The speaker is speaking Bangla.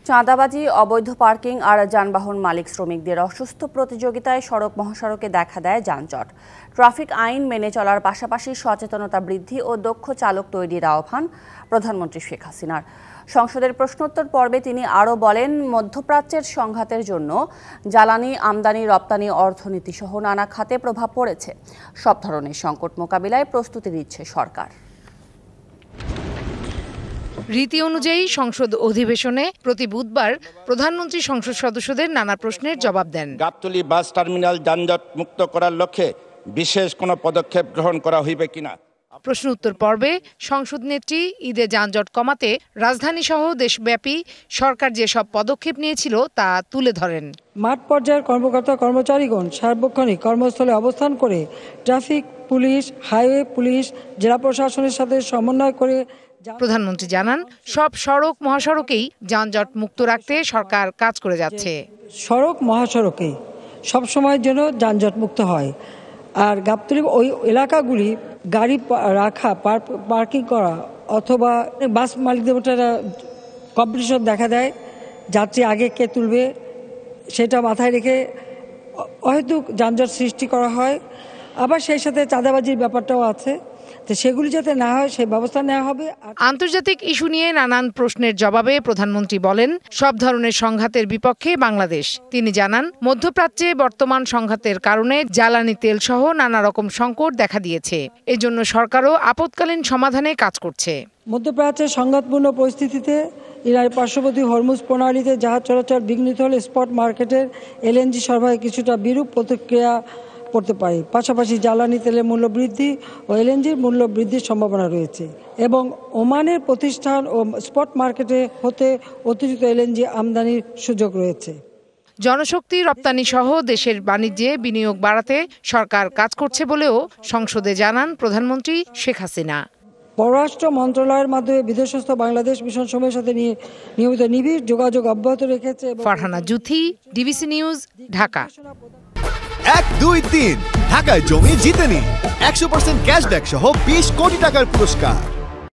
চাঁদাবাজি, অবৈধ পার্কিং আর যানবাহন মালিক শ্রমিকদের অসুস্থ প্রতিযোগিতায় সড়ক মহাসড়কে দেখা দেয় যানজট। ট্রাফিক আইন মেনে চলার পাশাপাশি সচেতনতা বৃদ্ধি ও দক্ষ চালক তৈরির আহ্বান প্রধানমন্ত্রী শেখ হাসিনার। সংসদের প্রশ্নোত্তর পর্বে তিনি আরও বলেন, মধ্যপ্রাচ্যের সংঘাতের জন্য জ্বালানি আমদানি রপ্তানি অর্থনীতি সহ নানা খাতে প্রভাব পড়েছে। সব ধরনের সংকট মোকাবিলায় প্রস্তুতি নিচ্ছে সরকার। রীতি অনুযায়ী সংসদ অধিবেশনে প্রতি বুধবার প্রধানমন্ত্রী সংসদ সদস্যদের নানা প্রশ্নের জবাব দেন। গাবতলী বাস টার্মিনাল যানজট মুক্ত করার লক্ষ্যে বিশেষ কোনো পদক্ষেপ গ্রহণ করা হইবে কিনা। প্রশ্ন উত্তর পর্বে সংসদ নেত্রী ঈদে যানজট কমাতে রাজধানী সহ দেশব্যাপী সরকার যেসব পদক্ষেপ নিয়েছিল তা তুলে ধরেন। মাঠ পর্যায়ের কর্মকর্তা কর্মচারীগণ সার্বক্ষণিক কর্মস্থলে অবস্থান করে ট্রাফিক পুলিশ, হাইওয়ে পুলিশ, জেলা প্রশাসনের সাথে সমন্বয় করে। প্রধানমন্ত্রী জানান, সব সড়ক মহাসড়কেই যানজট মুক্ত রাখতে সরকার কাজ করে যাচ্ছে। সড়ক মহাসড়কে সবসময়ের জন্য যানজট মুক্ত হয়। আর গাবতলী ওই এলাকাগুলি গাড়ি রাখা, পার্কিং করা অথবা বাস মালিকদের একটা কম্পিটিশন দেখা দেয়, যাত্রী আগে কে তুলবে সেটা মাথায় রেখে হয়তো যানজট সৃষ্টি করা হয়। আবার সেই সাথে চাঁদাবাজির ব্যাপারটাও আছে, তো সেগুলি যাতে না হয় সেই ব্যবস্থা নেওয়া হবে। আন্তর্জাতিক ইস্যু নিয়ে নানান প্রশ্নের জবাবে প্রধানমন্ত্রী বলেন, সব ধরনের সংঘাতের বিপক্ষে বাংলাদেশ। তিনি জানান, মধ্যপ্রাচ্যে বর্তমান সংঘাতের কারণে জ্বালানি তেল সহ নানা রকম সংকট দেখা দিয়েছে। এজন্য সরকারও আপৎকালীন সমাধানে কাজ করছে। মধ্যপ্রাচ্যের সংঘাতপূর্ণ পরিস্থিতিতে ইরানের পার্শ্ববর্তী হরমুজ প্রণালীতে জাহাজ চলাচল বিঘ্নিত হলে স্পট মার্কেটের এলএনজি সরবরাহে কিছুটা বিরূপ প্রতিক্রিয়া পড়তে পারে। পাশাপাশি জ্বালানি তেলের মূল্য বৃদ্ধি ও এলএনজির মূল্য বৃদ্ধির সম্ভাবনা রয়েছে এবং ওমানের প্রতিষ্ঠান ও স্পট মার্কেটে হতে অতিরিক্ত এলএনজি আমদানির সুযোগ রয়েছে। জনশক্তি রপ্তানি সহ দেশের বাণিজ্যে বিনিয়োগ বাড়াতে সরকার কাজ করছে বলেও সংসদে জানান প্রধানমন্ত্রী শেখ হাসিনা। পররাষ্ট্র মন্ত্রণালয়ের মাধ্যমে বিদেশস্থ বাংলাদেশ মিশন সমূহের সাথে নিয়মিত নিবিড় যোগাযোগ অব্যাহত রেখেছে। Farhana Juthi, DBC news, Dhaka. 1, 2, 3 ঢাকায় জমি জিতে নিন 100% ক্যাশব্যাক সহ 20 কোটি টাকার পুরস্কার।